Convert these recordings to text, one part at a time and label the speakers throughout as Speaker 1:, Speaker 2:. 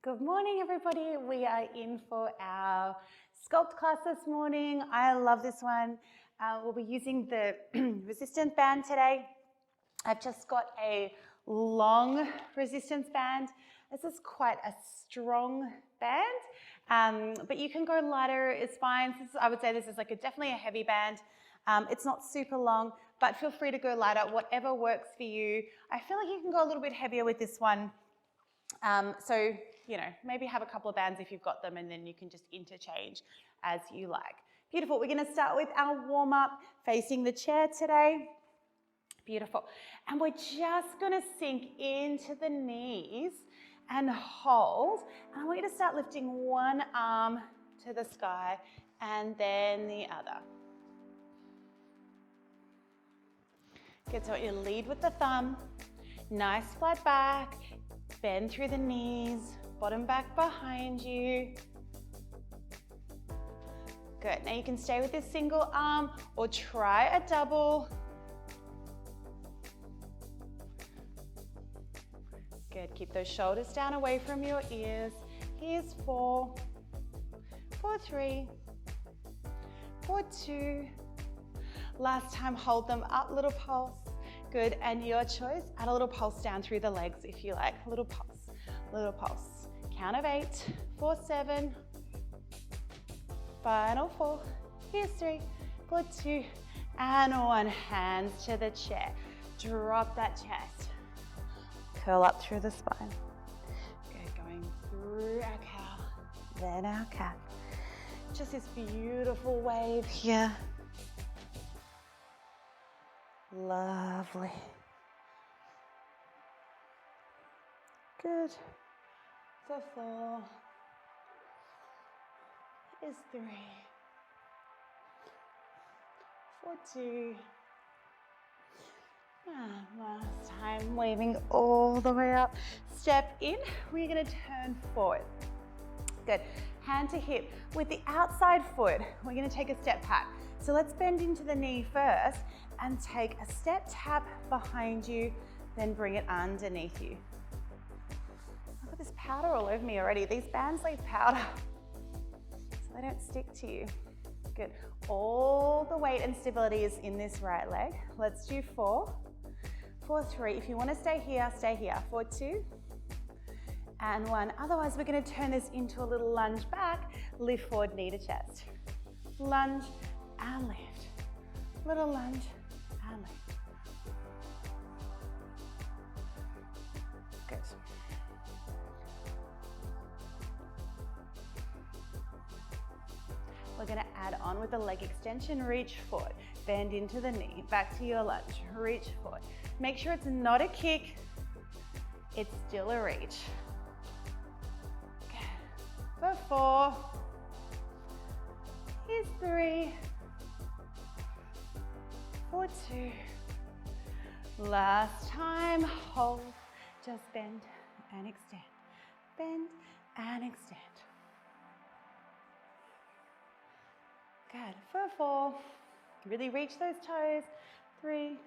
Speaker 1: Good morning, everybody. We are in for our Sculpt class this morning. I love this one. We'll be using the resistance band today. I've just got a long resistance band. This is quite a strong band, but you can go lighter, it's fine. I would say this is definitely a heavy band. It's not super long, but feel free to go lighter, whatever works for you. I feel like you can go a little bit heavier with this one. So, maybe have a couple of bands if you've got them, and then you can just interchange as you like. Beautiful. We're going to start with our warm-up facing the chair today. Beautiful. And we're just going to sink into the knees and hold. And I want you to start lifting one arm to the sky and then the other. Good. So you lead with the thumb. Nice flat back. Bend through the knees, bottom back behind you. Good. Now you can stay with this single arm or try a double. Good. Keep those shoulders down away from your ears. Here's 4, 4, 3, 4, 2. Last time, hold them up, little pulse. Good, and your choice, add a little pulse down through the legs if you like. Little pulse, little pulse. Count of 8, 4, 7. Final 4, here's 3, 4, 2, and 1. Hands to the chair. Drop that chest. Curl up through the spine. Good, going through our cow, then our cat. Just this beautiful wave here. Lovely. Good. For 4 is 3. For 2. And last time, waving all the way up. Step in. We're going to turn forward. Good. Hand to hip. With the outside foot, we're going to take a step back. So let's bend into the knee first and take a step tap behind you, then bring it underneath you. I've got this powder all over me already. These bands leave powder, so they don't stick to you. Good. All the weight and stability is in this right leg. Let's do 4, 4, 3. If you want to stay here, stay here. 4, 2, and 1. Otherwise, we're going to turn this into a little lunge back. Lift forward, knee to chest. Lunge and lift. Little lunge and lift. Good. We're going to add on with the leg extension. Reach forward. Bend into the knee. Back to your lunge. Reach forward. Make sure it's not a kick. It's still a reach. Good. For 4. Here's 3. 4, 2. Last time, hold. Just bend and extend. Bend and extend. Good. For 4. Really reach those toes. 3.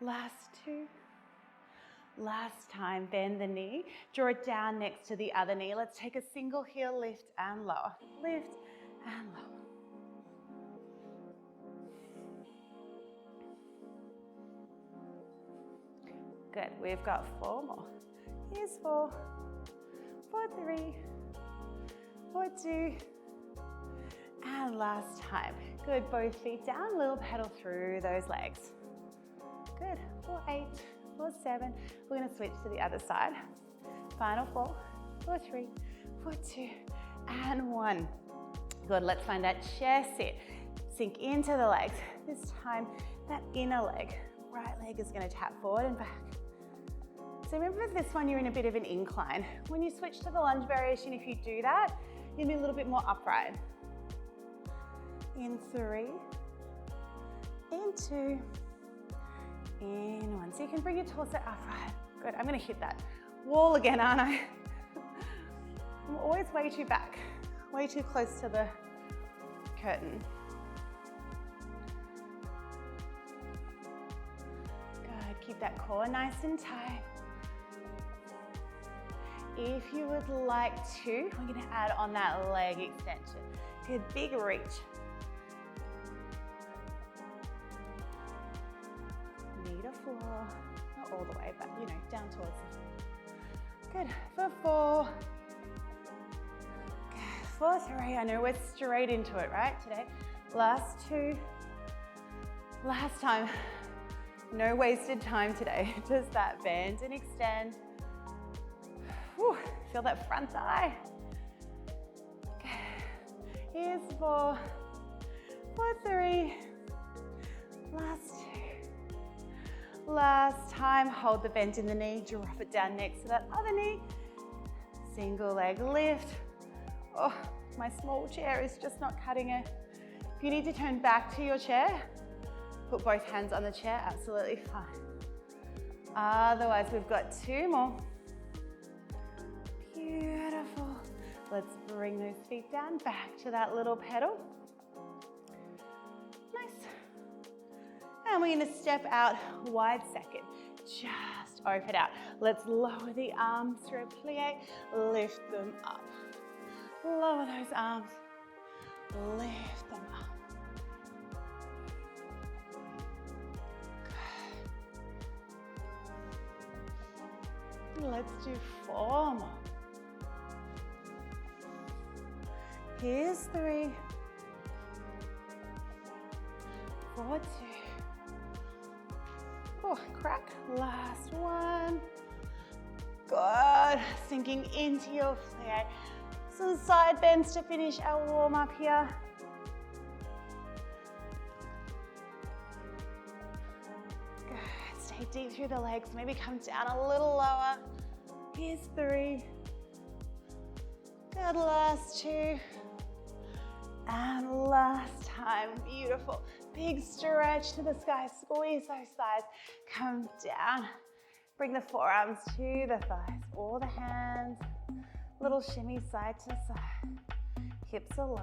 Speaker 1: Last 2. Last time, bend the knee. Draw it down next to the other knee. Let's take a single heel lift and lower. Lift and lower. Good, we've got 4 more. Here's 4, 4, 3, 4, 2, and last time. Good, both feet down, little pedal through those legs. Good, 4, 8, 4, 7. We're gonna switch to the other side. Final 4, 4, 3, 4, 2, and 1. Good, let's find that chair sit. Sink into the legs. This time, that inner leg, right leg is gonna tap forward and back. So remember with this one, you're in a bit of an incline. When you switch to the lunge variation, if you do that, you'll be a little bit more upright. In 3, in 2, in 1. So you can bring your torso upright. Good, I'm gonna hit that wall again, aren't I? I'm always way too back, way too close to the curtain. Good, keep that core nice and tight. If you would like to, we're going to add on that leg extension. Good, big reach. Knee to floor, not all the way, but you know, down towards the floor. Good, for 4. Good, for 3. I know we're straight into it, right, today? Last 2. Last time. No wasted time today. Just that bend and extend. Whew, feel that front thigh. Here's 4, for 3, last 2. Last time, hold the bend in the knee, drop it down next to that other knee. Single leg lift. Oh, my small chair is just not cutting it. If you need to turn back to your chair, put both hands on the chair, absolutely fine. Otherwise, we've got 2 more. Beautiful. Let's bring those feet down, back to that little pedal. Nice. And we're gonna step out wide second. Just open out. Let's lower the arms through a plie, lift them up. Lower those arms, lift them up. Good. Let's do 4 more. Here's 3, for 2. Oh, crack. Last 1. Good. Sinking into your plie. Some side bends to finish our warm up here. Good. Stay deep through the legs. Maybe come down a little lower. Here's 3. Good. Last 2. And last time, beautiful. Big stretch to the sky, squeeze those thighs, come down. Bring the forearms to the thighs or the hands. Little shimmy side to side. Hips are low.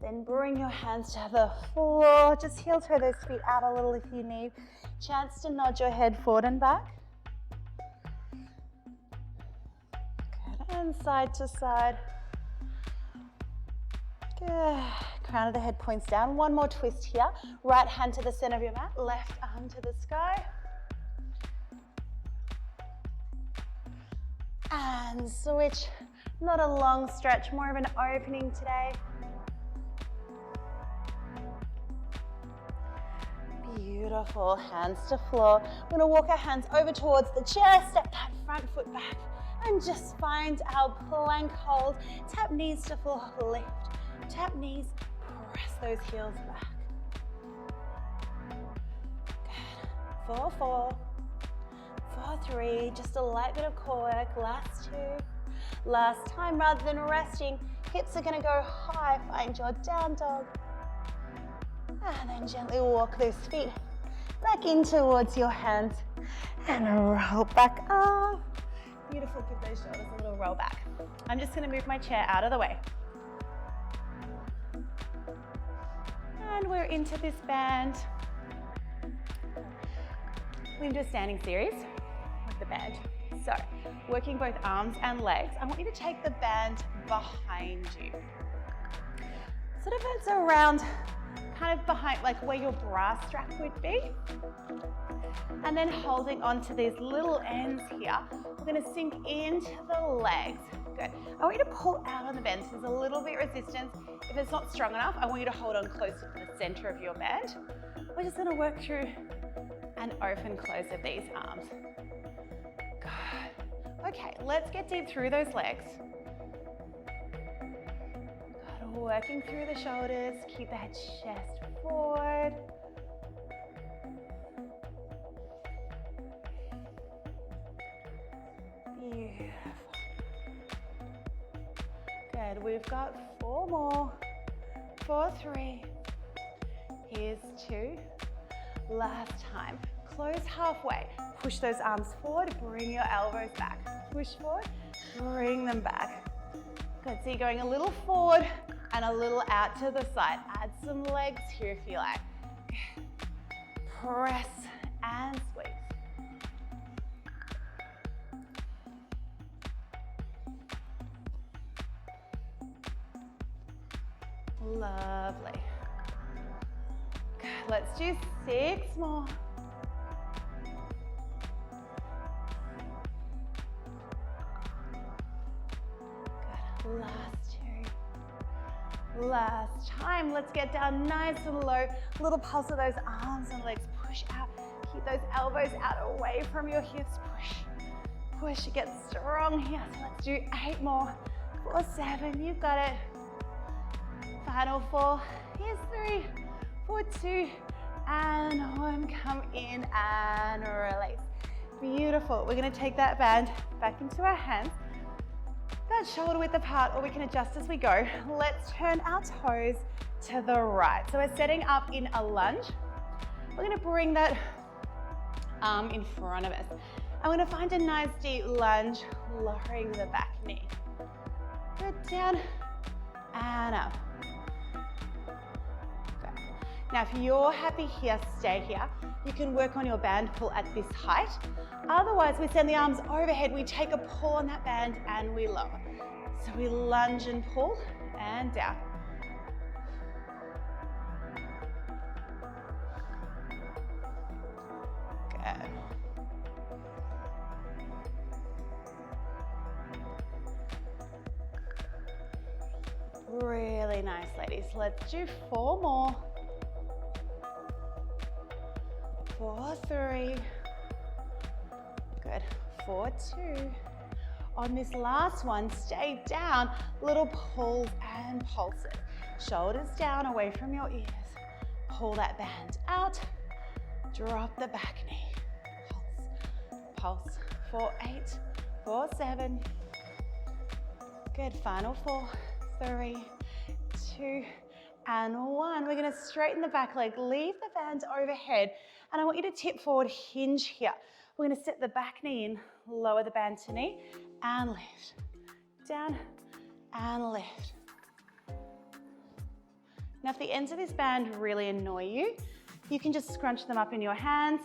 Speaker 1: Then bring your hands to the floor. Just heel toe those feet out a little if you need. Chance to nod your head forward and back. Good, and side to side. Good. Crown of the head points down. 1 more twist here. Right hand to the center of your mat, left arm to the sky. And switch. Not a long stretch, more of an opening today. Beautiful. Hands to floor. We're going to walk our hands over towards the chair. Step that front foot back and just find our plank hold. Tap knees to floor, lift. Tap knees, press those heels back. Good. 4, 4, for 3. Just a light bit of core work. Last 2. Last time, rather than resting, hips are gonna go high. Find your down dog. And then gently walk those feet back in towards your hands and roll back up. Beautiful, give those shoulders a little roll back. I'm just gonna move my chair out of the way. And we're into this band. We're into a standing series with the band. So, working both arms and legs, I want you to take the band behind you. Sort of it's around, kind of behind, like where your bra strap would be. And then holding onto these little ends here, we're gonna sink into the legs. Good. I want you to pull out on the bend, so there's a little bit of resistance. If it's not strong enough, I want you to hold on closer to the center of your band. We're just gonna work through an open close of these arms. Good. Okay, let's get deep through those legs. Good. Working through the shoulders, keep that chest forward. Beautiful. Good, we've got 4 more. 4, 3. Here's 2. Last time. Close halfway. Push those arms forward, bring your elbows back. Push forward, bring them back. Good, so you're going a little forward and a little out to the side. Add some legs here if you like. Press and squeeze. Lovely. Good. Let's do 6 more. Good. Last 2. Last time. Let's get down nice and low. Little pulse of those arms and legs. Push out. Keep those elbows out away from your hips. Push. Push. Get strong here. So let's do 8 more. 4, 7. You've got it. Final 4. Here's 3, 4, 2, and 1. Come in and release. Beautiful. We're going to take that band back into our hands. That shoulder width apart, or we can adjust as we go. Let's turn our toes to the right. So we're setting up in a lunge. We're going to bring that arm in front of us. I'm going to find a nice deep lunge, lowering the back knee. Good, down and up. Good. Now, if you're happy here, stay here. You can work on your band pull at this height. Otherwise, we send the arms overhead. We take a pull on that band and we lower. So we lunge and pull and down. Good. Really nice, ladies. Let's do 4 more. 4, 3. Good. 4, 2. On this last one, stay down. Little pulls and pulses. Shoulders down, away from your ears. Pull that band out. Drop the back knee. Pulse. Pulse. 4, 8. 4, 7. Good. Final 4, 3, 2, and 1. We're going to straighten the back leg. Leave the band overhead. And I want you to tip forward, hinge here. We're going to set the back knee in, lower the band to knee, and lift. Down, and lift. Now, if the ends of this band really annoy you, you can just scrunch them up in your hands.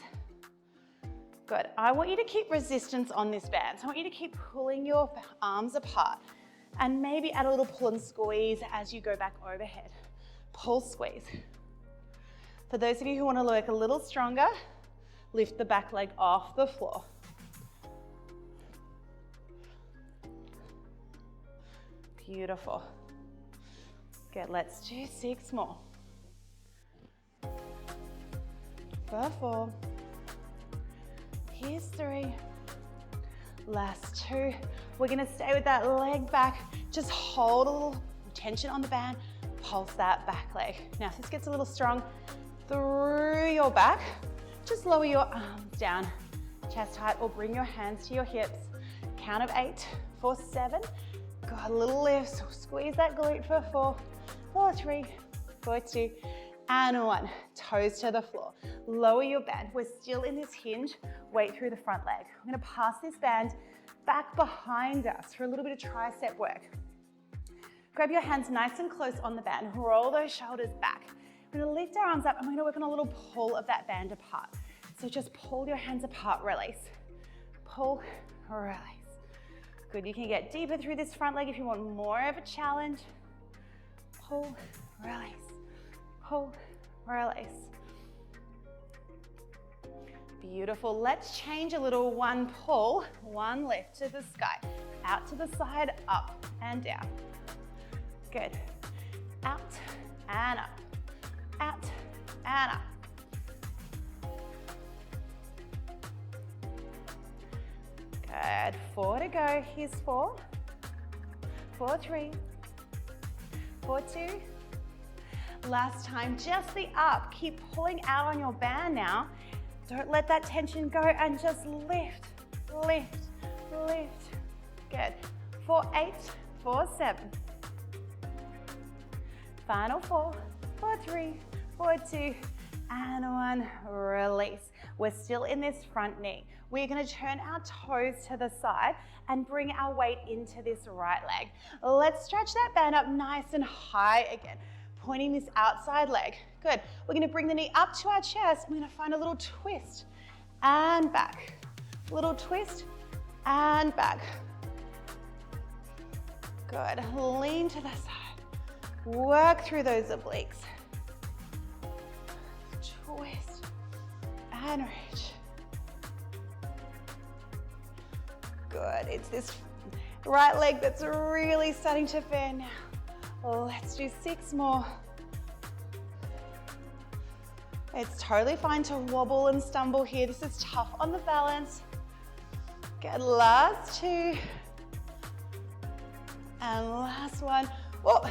Speaker 1: Good. I want you to keep resistance on this band. So I want you to keep pulling your arms apart and maybe add a little pull and squeeze as you go back overhead. Pull, squeeze. For those of you who want to work a little stronger, lift the back leg off the floor. Beautiful. Good, let's do 6 more. 4. Here's 3. Last 2. We're gonna stay with that leg back. Just hold a little tension on the band. Pulse that back leg. Now, if this gets a little strong, through your back, just lower your arms down, chest height, or bring your hands to your hips. Count of 8, 4, 7. Got a little lift, so squeeze that glute for 4, 4, 3, 4, 2, and 1. Toes to the floor. Lower your band. We're still in this hinge. Weight through the front leg. I'm gonna pass this band back behind us for a little bit of tricep work. Grab your hands nice and close on the band. Roll those shoulders back. We're gonna lift our arms up and we're gonna work on a little pull of that band apart. So just pull your hands apart, release. Pull, release. Good, you can get deeper through this front leg if you want more of a challenge. Pull, release. Pull, release. Beautiful. Let's change a little. 1 pull, 1 lift to the sky. Out to the side, up and down. Good. Out and up. Out and up. Good. 4 to go. Here's 4. 4, 3. 4, 2. Last time, just the up. Keep pulling out on your band now. Don't let that tension go and just lift, lift, lift. Good. 4, 8, 4, 7. Final 4, 4, 3, 4, 2, and 1. Release. We're still in this front knee. We're going to turn our toes to the side and bring our weight into this right leg. Let's stretch that band up nice and high again. Pointing this outside leg. Good. We're going to bring the knee up to our chest. We're going to find a little twist and back. Little twist and back. Good. Lean to the side. Work through those obliques. Twist and reach. Good, it's this right leg that's really starting to fan now. Let's do 6 more. It's totally fine to wobble and stumble here. This is tough on the balance. Good, last 2. And last one. Whoa,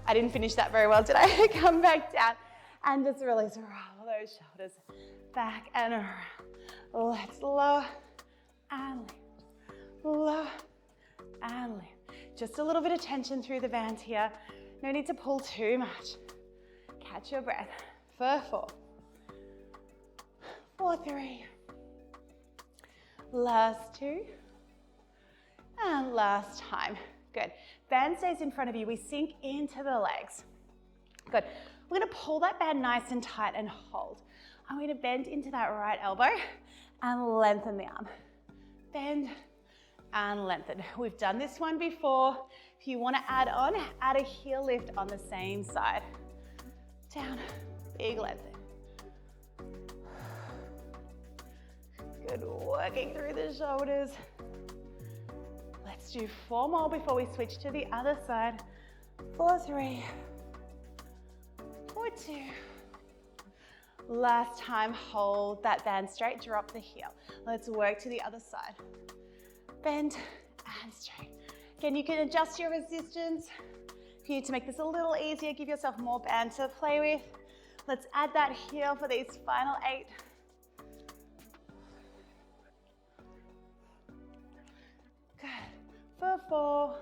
Speaker 1: I didn't finish that very well, did I? Come back down and just release. Roll those shoulders back and around. Let's lower and lift. Lower and lift. Just a little bit of tension through the band here. No need to pull too much. Catch your breath. For 4. For 3. Last 2. And last time. Good. Band stays in front of you. We sink into the legs. Good. We're going to pull that band nice and tight and hold. I'm going to bend into that right elbow and lengthen the arm. Bend and lengthen. We've done this one before. If you want to add on, add a heel lift on the same side. Down, big lengthen. Good, working through the shoulders. Let's do 4 more before we switch to the other side. 4, 3, 4, 2. Last time, hold that band straight, drop the heel. Let's work to the other side. Bend and straight. Again, you can adjust your resistance. If you need to make this a little easier, give yourself more band to play with. Let's add that heel for these final 8. Good. For 4.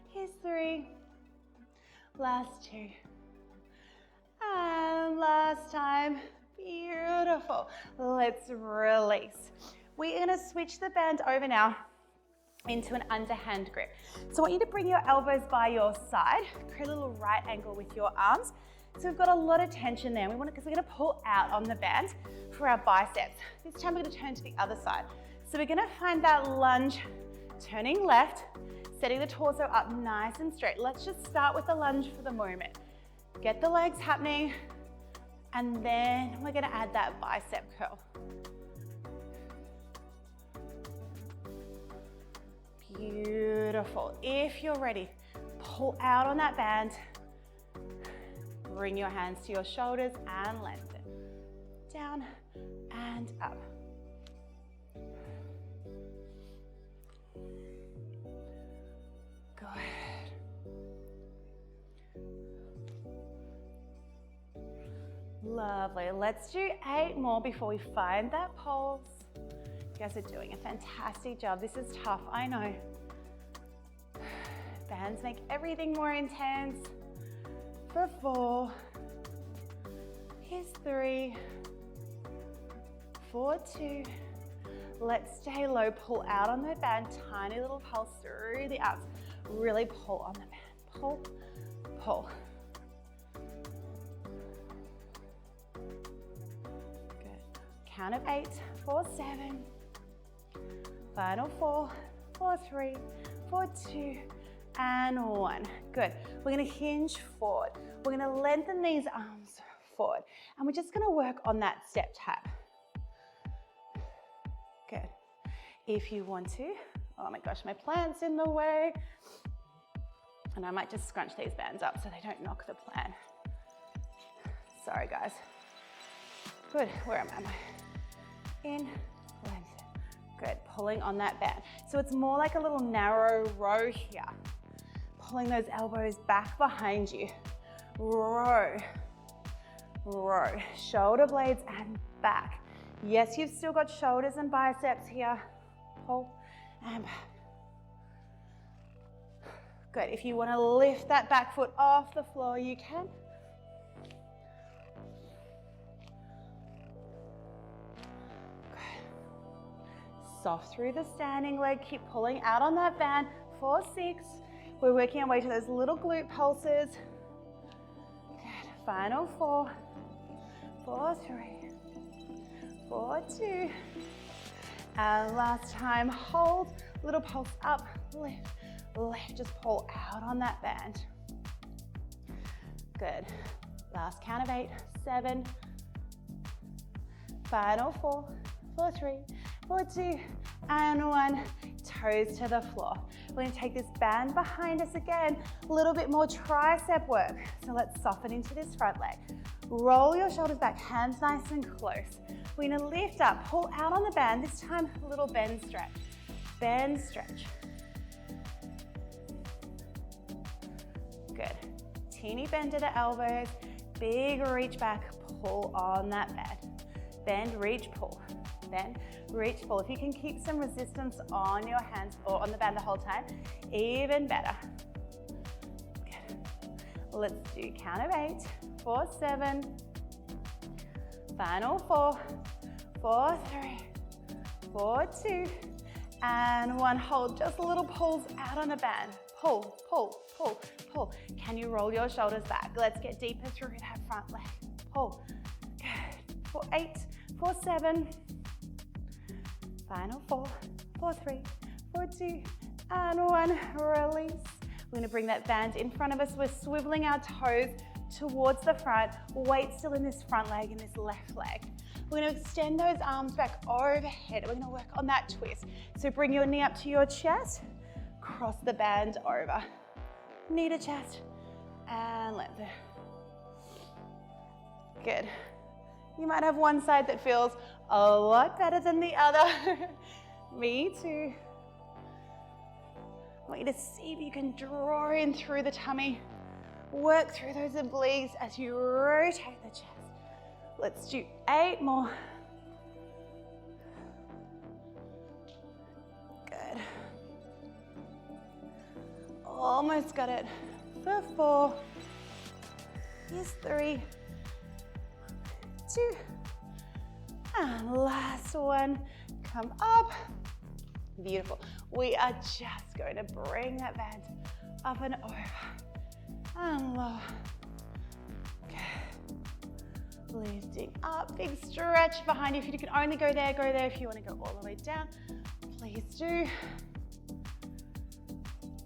Speaker 1: Here's 3. Last 2. And last time. Beautiful. Let's release. We're going to switch the band over now into an underhand grip. So I want you to bring your elbows by your side, create a little right angle with your arms. So we've got a lot of tension there. Because we're going to pull out on the band for our biceps. This time we're going to turn to the other side. So we're going to find that lunge, turning left, setting the torso up nice and straight. Let's just start with the lunge for the moment. Get the legs happening, and then we're going to add that bicep curl. Beautiful. If you're ready, pull out on that band. Bring your hands to your shoulders and lengthen. Down and up. Good. Lovely. Let's do 8 more before we find that pulse. You guys are doing a fantastic job. This is tough, I know. Bands make everything more intense. For 4. Here's 3. For 2. Let's stay low. Pull out on the band. Tiny little pulse through the arms. Really pull on the band. Pull, pull. Good. Count of 8. 4, 7. Final 4, 4, 3, 4, 2, and 1. Good. We're going to hinge forward. We're going to lengthen these arms forward. And we're just going to work on that step tap. Good. If you want to, oh my gosh, my plant's in the way. And I might just scrunch these bands up so they don't knock the plant. Sorry, guys. Good. Where am I? In, lengthen. Good. Pulling on that band. So it's more like a little narrow row here. Pulling those elbows back behind you. Row. Row. Shoulder blades and back. Yes, you've still got shoulders and biceps here. Pull and back. Good. If you want to lift that back foot off the floor, you can. Soft through the standing leg, keep pulling out on that band. 4, 6. We're working our way to those little glute pulses. Good. Final 4, 4, 3, 4, 2. And last time, hold. Little pulse up, lift, lift. Just pull out on that band. Good. Last count of 8, 7. Final 4, 4, 3, 4, 2, and 1. Toes to the floor. We're going to take this band behind us again. A little bit more tricep work. So let's soften into this front leg. Roll your shoulders back, hands nice and close. We're going to lift up, pull out on the band. This time, a little bend stretch. Bend, stretch. Good. Teeny bend to the elbows. Big reach back, pull on that band. Bend, reach, pull. Bend, reach, pull. If you can keep some resistance on your hands or on the band the whole time, even better. Good. Let's do count of 8, 4, 7. Final 4, 4, 3, 4, 2, and 1. Hold just a little pulls out on the band. Pull, pull, pull, pull. Can you roll your shoulders back? Let's get deeper through that front leg. Pull. Good. 4, 8, 4, 7. Final 4, 4, 3, 4, 2, and 1. Release. We're going to bring that band in front of us. We're swiveling our toes towards the front. Weight still in this front leg and this left leg. We're going to extend those arms back overhead. We're going to work on that twist. So bring your knee up to your chest. Cross the band over. Knee to chest. And length it. Good. You might have one side that feels a lot better than the other. Me too. I want you to see if you can draw in through the tummy. Work through those obliques as you rotate the chest. Let's do 8 more. Good. Almost got it. For 4. Here's 3. 2. And last one. Come up. Beautiful. We are just going to bring that band up and over. And lower. Good. Lifting up. Big stretch behind you. If you can only go there, go there. If you want to go all the way down, please do.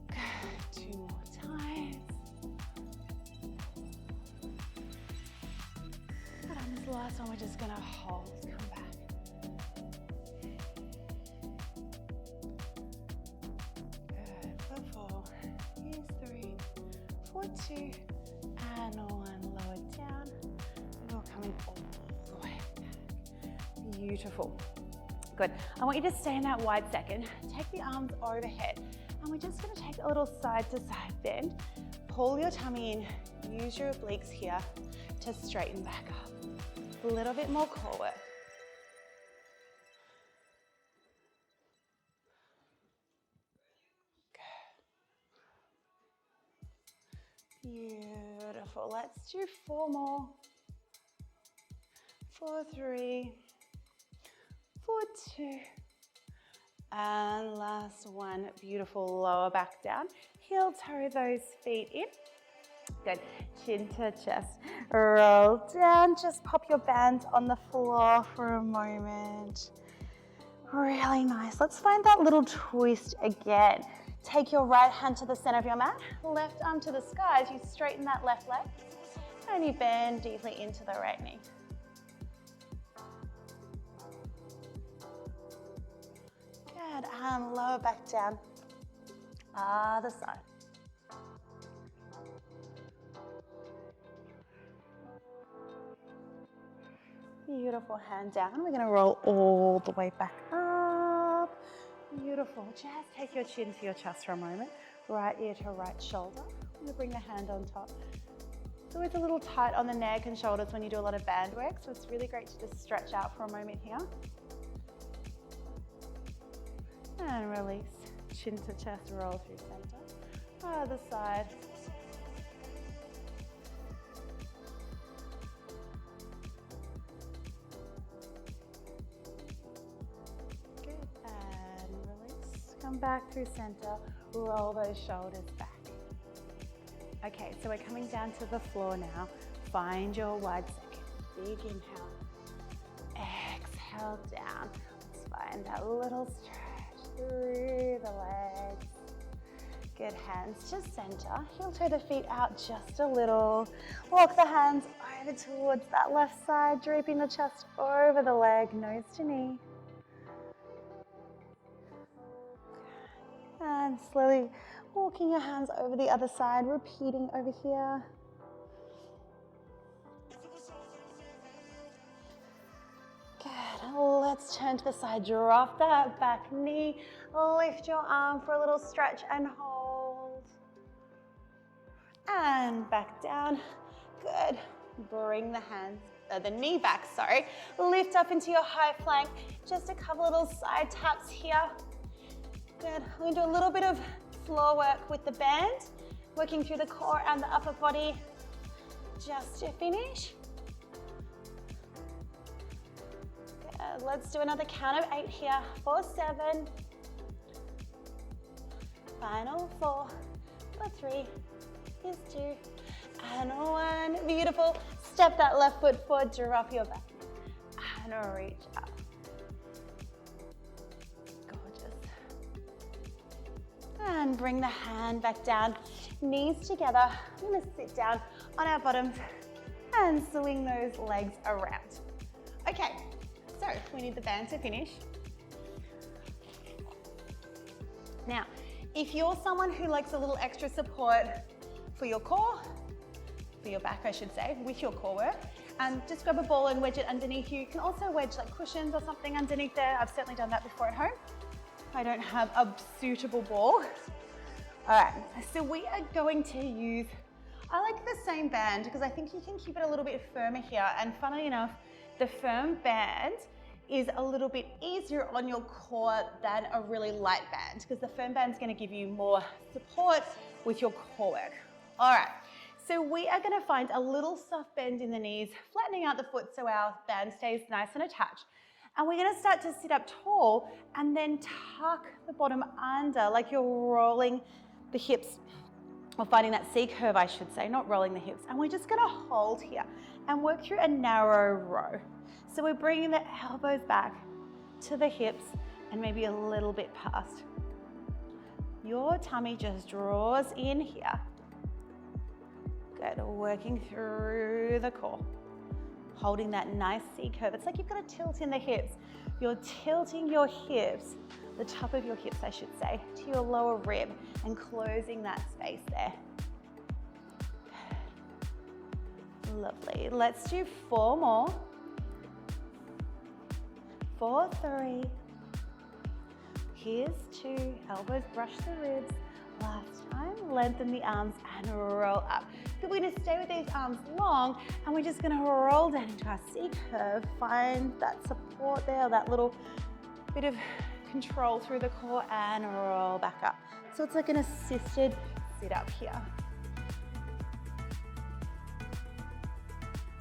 Speaker 1: Good. 2 more times. And on this last one, we're just going to hold. Come back. Good. For 4. Here's 3. 4, 2, and 1. Lower down. And we're coming all the way back. Beautiful. Good. I want you to stay in that wide second. Take the arms overhead. And we're just going to take a little side to side bend. Pull your tummy in. Use your obliques here to straighten back up. A little bit more core work. Beautiful. Let's do 4 more. 4, 3, 4, 2, and last one. Beautiful. Lower back down. Heel toe those feet in. Good. Chin to chest. Roll down. Just pop your band on the floor for a moment. Really nice. Let's find that little twist again. Take your right hand to the center of your mat, left arm to the sky as you straighten that left leg, and you bend deeply into the right knee. Good, and lower back down, other side. Beautiful, hand down. We're gonna roll all the way back up. Beautiful. Just take your chin to your chest for a moment. Right ear to right shoulder. I'm going to bring the hand on top. It's always a little tight on the neck and shoulders when you do a lot of band work, so it's really great to just stretch out for a moment here. And release. Chin to chest, roll through center. Other side. Come back through center, roll those shoulders back. Okay, so we're coming down to the floor now. Find your wide second. Big inhale. Exhale down. Let's find that little stretch through the legs. Good, hands to center. Heel toe the feet out just a little. Walk the hands over towards that left side, draping the chest over the leg, nose to knee. And slowly walking your hands over the other side, repeating over here. Good, let's turn to the side, drop that back knee, lift your arm for a little stretch and hold. And back down, good. Bring the hands, the knee back, sorry. Lift up into your high plank, just a couple little side taps here. Good, we're gonna do a little bit of floor work with the band, working through the core and the upper body, just to finish. Good. Let's do another count of 8 here, 4, 7, final 4, for 3, is 2, and 1, beautiful. Step that left foot forward, drop your back, and reach up. And bring the hand back down, knees together. I'm gonna sit down on our bottoms and swing those legs around. Okay, so we need the band to finish. Now, if you're someone who likes a little extra support for your core, for your back I should say, with your core work, just grab a ball and wedge it underneath you. You can also wedge like cushions or something underneath there. I've certainly done that before at home. I don't have a suitable ball. All right, so we are going to use, I like the same band because I think you can keep it a little bit firmer here. And funnily enough, the firm band is a little bit easier on your core than a really light band because the firm band is going to give you more support with your core work. All right, so we are going to find a little soft bend in the knees, flattening out the foot so our band stays nice and attached. And we're gonna start to sit up tall and then tuck the bottom under like you're rolling the hips, or finding that C curve I should say, not rolling the hips. And we're just gonna hold here and work through a narrow row. So we're bringing the elbows back to the hips and maybe a little bit past. Your tummy just draws in here. Good, working through the core. Holding that nice C curve. It's like you've got a tilt in the hips. You're tilting your hips, the top of your hips I should say, to your lower rib and closing that space there. Lovely. Let's do 4 more. 4, 3. Here's 2. Elbows brush the ribs. Last time, lengthen the arms and roll up. But we're gonna stay with these arms long and we're just gonna roll down into our C curve. Find that support there, that little bit of control through the core and roll back up. So it's like an assisted sit up here.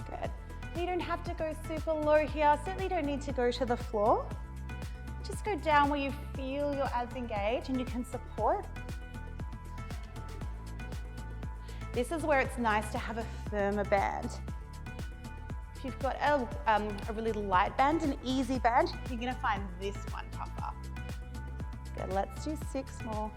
Speaker 1: Good. You don't have to go super low here. Certainly don't need to go to the floor. Just go down where you feel your abs engaged and you can support. This is where it's nice to have a firmer band. If you've got a really light band, an easy band, you're gonna find this one tougher. Good, let's do 6 more.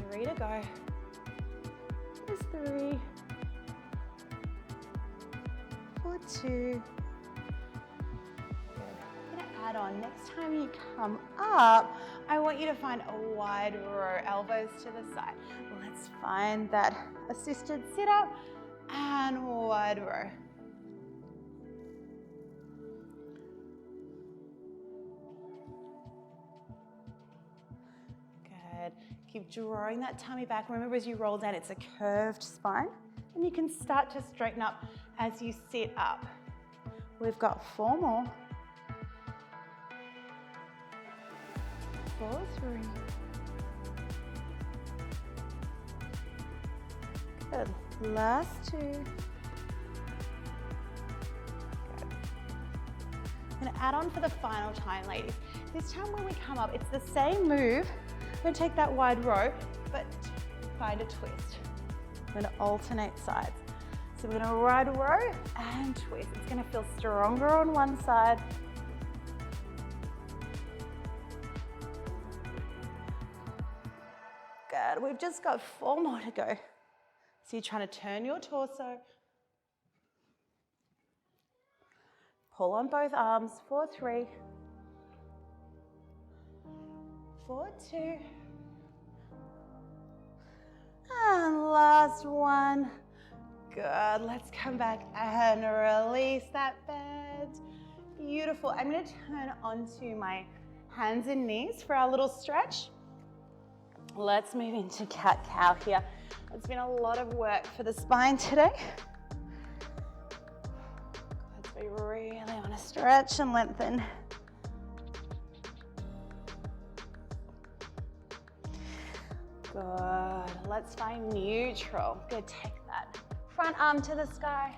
Speaker 1: Good, 3 to go. There's 3. 4, 2. Add on. Next time you come up, I want you to find a wide row, elbows to the side. Let's find that assisted sit up and wide row. Good. Keep drawing that tummy back. Remember, as you roll down, it's a curved spine, and you can start to straighten up as you sit up. We've got 4 more. 4, 3. Good. Last 2. Good. I'm going to add on for the final time, ladies. This time when we come up, it's the same move. I'm going to take that wide row, but find a twist. I'm going to alternate sides. So we're gonna right row and twist. It's gonna feel stronger on one side. Good, we've just got 4 more to go. So you're trying to turn your torso. Pull on both arms, 4, 3, 4, 2. And last one. Good, let's come back and release that bend. Beautiful. I'm gonna turn onto my hands and knees for our little stretch. Let's move into cat-cow here. It's been a lot of work for the spine today. We really want to stretch and lengthen. Good. Let's find neutral. Good, take that front arm to the sky.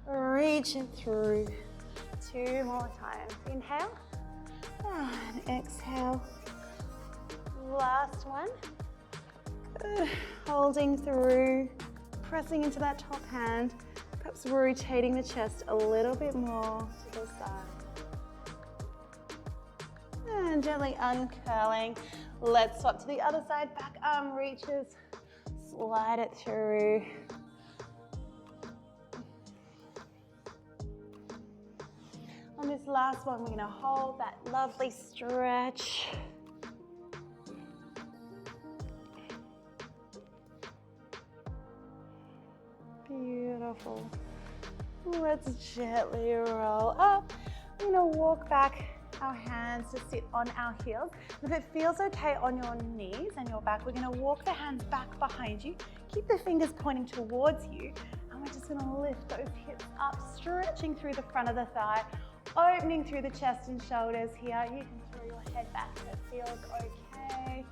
Speaker 1: Reach it through. 2 more times. Inhale and exhale. Last one. Good. Holding through, pressing into that top hand, perhaps rotating the chest a little bit more to the side. And gently uncurling. Let's swap to the other side. Back arm reaches, slide it through. On this last one, we're gonna hold that lovely stretch. Beautiful. Let's gently roll up. We're gonna walk back our hands to sit on our heels. If it feels okay on your knees and your back, we're gonna walk the hands back behind you. Keep the fingers pointing towards you. And we're just gonna lift those hips up, stretching through the front of the thigh, opening through the chest and shoulders here. You can throw your head back if it feels okay.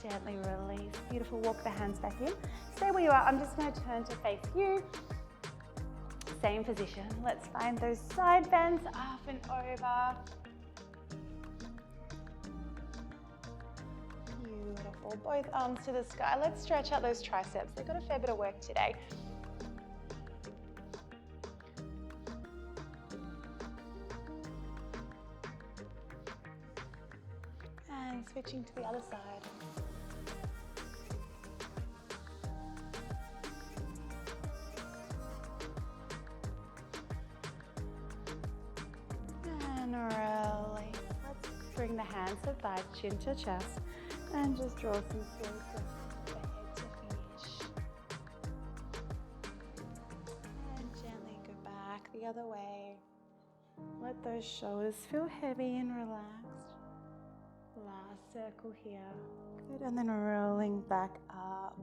Speaker 1: Gently release. Beautiful. Walk the hands back in. Stay where you are. I'm just going to turn to face you. Same position. Let's find those side bends up and over. Beautiful. Both arms to the sky. Let's stretch out those triceps. They've got a fair bit of work today. And switching to the other side. Release. Let's bring the hands to thighs, chin to chest, and just draw some slow circles to the head to finish. And gently go back the other way. Let those shoulders feel heavy and relaxed. Last circle here. Good, and then rolling back up.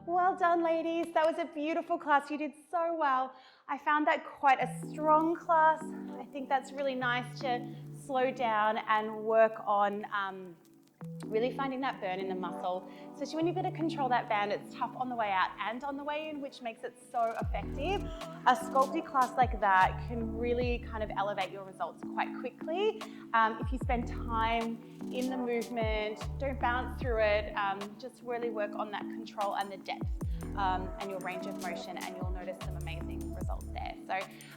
Speaker 1: Well done, ladies. That was a beautiful class. You did so well. I found that quite a strong class. I think that's really nice to slow down and work on really finding that burn in the muscle. Especially when you've got to control that band, it's tough on the way out and on the way in, which makes it so effective. A Sculpty class like that can really kind of elevate your results quite quickly. If you spend time in the movement, don't bounce through it, just really work on that control and the depth and your range of motion, and you'll notice some amazing results there. So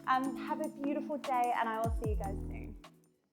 Speaker 1: have a beautiful day, and I will see you guys soon.